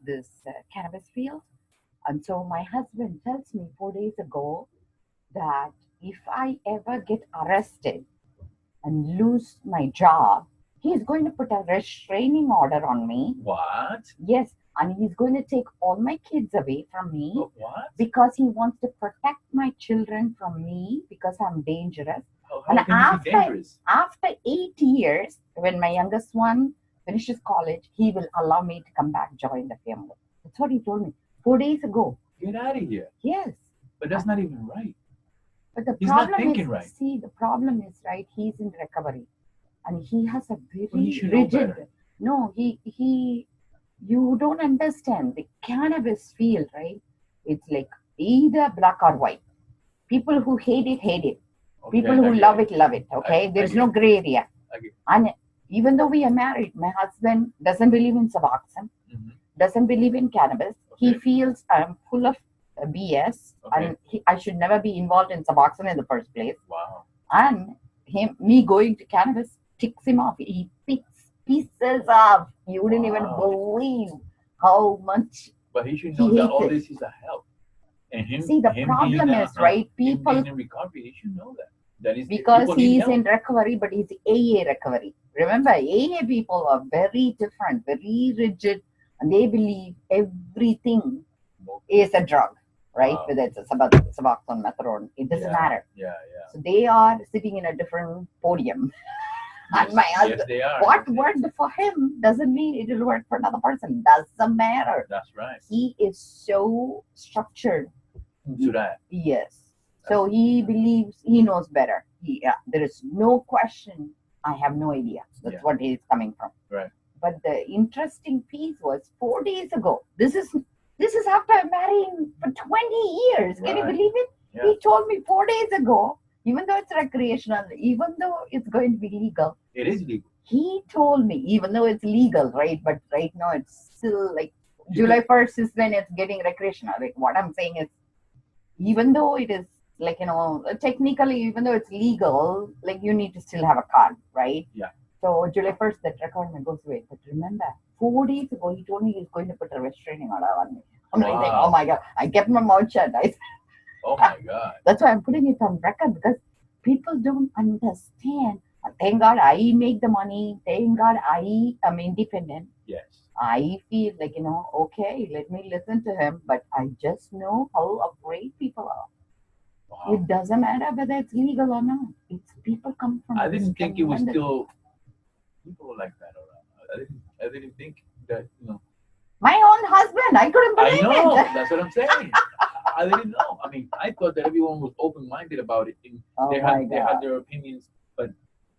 this cannabis field. And so my husband tells me 4 days ago that if I ever get arrested and lose my job, he's going to put a restraining order on me. What? Yes, and he's going to take all my kids away from me. What? Because he wants to protect my children from me because I'm dangerous. How And can you be dangerous? after 8 years, when my youngest one finishes college, he will allow me to come back, join the family. That's what he told me 4 days ago. Get out of here. Yes. But that's not even right. But the He's not problem thinking is, right. see, the problem is, right, he's in recovery. And he has a very Well, he should know rigid, better. no, you don't understand the cannabis field, right? It's like either black or white. People who hate it, hate it. Okay, People who I get love it, love it. Okay, I there's get no it. gray area. I get it. And even though we are married, my husband doesn't believe in Suboxone, Mhm. doesn't believe in cannabis. He Okay. feels I'm full of BS, Okay. and I should never be involved in Suboxone in the first place. Wow. And me going to cannabis ticks him off. He picks pieces off. You wouldn't even Wow. believe how much. But he should He know that hates all it. this is a help. And him, See, the him problem being is, right, him people, being in recovery, he should know that. That is, because people need he's help. in recovery, but he's AA recovery. Remember, AA people are very different, very rigid, and they believe everything is a drug, right? Wow. Whether it's a Suboxone, methadone, it doesn't matter. Yeah. So they are sitting in a different podium. And my husband, Yes, they are. what worked for him doesn't mean it will work for another person. Doesn't matter. That's right. He is so structured. To that. Yes. So he believes he knows better. There is no question. I have no idea. That's what he is coming from. Right. But the interesting piece was 4 days ago. This is after marrying for 20 years. Can you Right. believe it? Yeah. He told me 4 days ago, even though it's recreational, even though it's going to be legal. It is legal. He told me, even though it's legal, right? But right now it's still like You July 1st is when it's getting recreational. Like what I'm saying is, even though it is like, technically, even though it's legal, like you need to still have a card, right? Yeah. So July 1st, that requirement goes away. But remember, 4 days ago, he told me he's going to put a restraining order on me. I'm like, Wow. oh my God. I kept my mouth shut. Oh my God. That's why I'm putting it on record, because people don't understand. Thank God I make the money. Thank God I am independent. Yes. I feel like, okay, let me listen to him, but I just know how afraid people are. Wow. It doesn't matter whether it's legal or not. It's people come from. I didn't think it was tremendous- still people like that around. I didn't think that, My own husband, I couldn't I believe know. it. That's what I'm saying. I didn't know. I mean, I thought that everyone was open-minded about it. And Oh they my had God. their opinions, but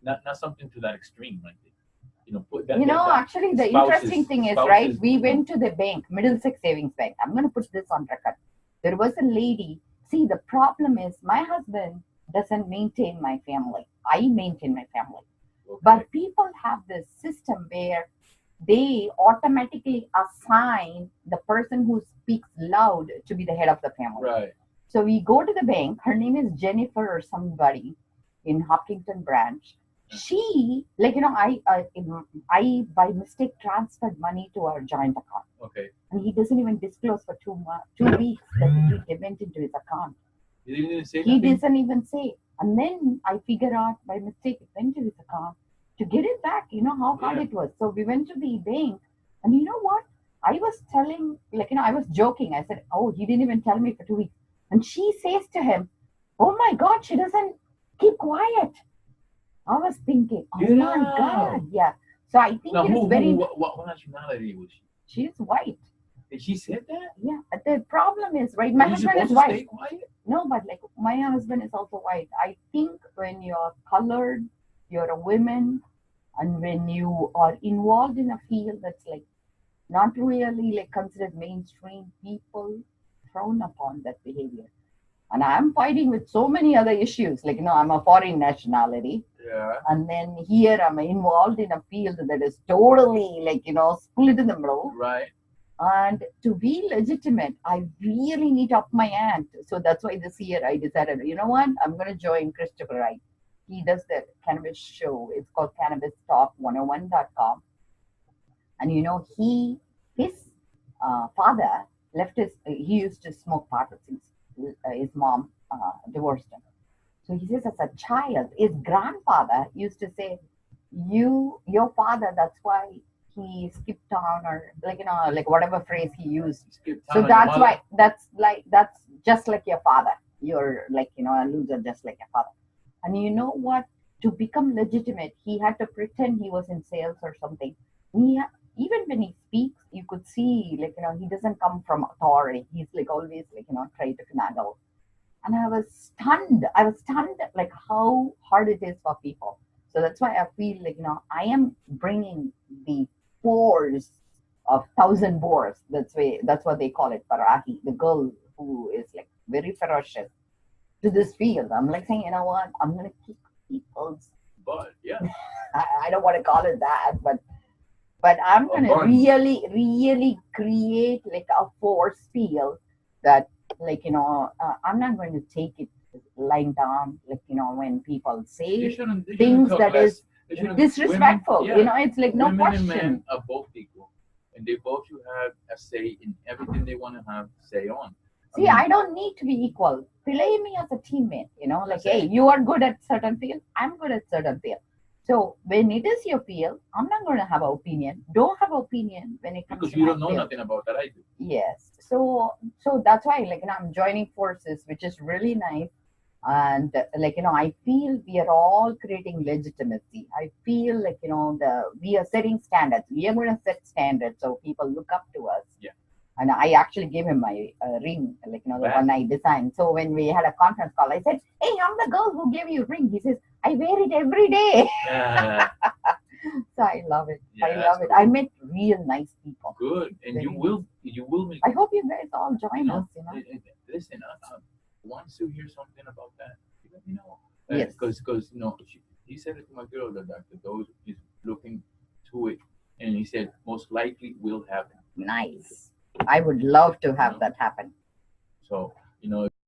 not something to that extreme, like put that. Actually, the spouses- interesting thing is, spouses, right, we went to the bank, Middlesex Savings Bank. I'm going to put this on record. There was a lady. See, the problem is my husband doesn't maintain my family. I maintain my family. Okay. But people have this system where they automatically assign the person who speaks loud to be the head of the family. Right. So we go to the bank. Her name is Jennifer or somebody in Hopkinton branch. She, I by mistake transferred money to our joint account. Okay. And he doesn't even disclose for 2 weeks that it went into his account. He didn't even say He nothing? doesn't even say. And then I figure out by mistake it went to his account. To get it back, how hard it was. So we went to the bank, and you know what? I was telling, I was joking. I said, oh, he didn't even tell me for 2 weeks. And she says to him, oh my God, she doesn't keep quiet. I was thinking, oh Get my out. God, yeah. So I think Now, it is very. what nationality was she? She is white. Did she say that? Yeah. But the problem is, right? My Are you husband supposed is to white. stay quiet? No, but my husband is also white. I think when you're colored, you're a woman, and when you are involved in a field that's not really considered mainstream, people frown upon that behavior. And I'm fighting with so many other issues. I'm a foreign nationality. Yeah. And then here I'm involved in a field that is totally split in the middle. Right. And to be legitimate, I really need to up my ante. So that's why this year I decided, you know what? I'm going to join Christopher Wright. He does the cannabis show. It's called CannabisTalk101.com. And his father left he used to smoke pot since his mom divorced him. So he says, as a child, his grandfather used to say, your father, that's why he skipped town, or like whatever phrase he used. So that's why, that's just like your father. You're like, a loser just like your father. And you know what? To become legitimate, he had to pretend he was in sales or something. Even when he speaks, you could see, he doesn't come from authority. He's like always try to finagle. And I was stunned. Like how hard it is for people. So that's why I feel like, I am bringing the force of 1,000 boars. That's what they call it, Parahi, the girl who is like very ferocious, to this field. I'm like saying, you know what? I'm going to kick people's butt. Yeah. I don't want to call it that, but I'm going to really, really create like a force field that, I'm not going to take it lying down, when people say things that is disrespectful. Women, it's like no women question. And men are both equal, and they both should have a say in everything they want to have say on. See, I don't need to be equal. Play me as a teammate, hey, you are good at certain field, I'm good at certain field. So when it is your field, I'm not going to have an opinion. Don't have an opinion when it comes because to you my don't know field. nothing about that. I do. Yes. So that's why, I'm joining forces, which is really nice. And I feel we are all creating legitimacy. I feel like, we are setting standards. We are going to set standards so people look up to us. Yeah. And I actually gave him my ring, the one I designed. So when we had a conference call, I said, hey, I'm the girl who gave you a ring. He says, I wear it every day. So I love it. Yeah, I love it. Cool. I met real nice people. Good. And you will meet. I hope you guys all join us. Listen, once you hear something about that, let me know. Yes. Because he said it to my girl, that those is looking to it, and he said most likely will happen. Nice. I would love to have that happen. So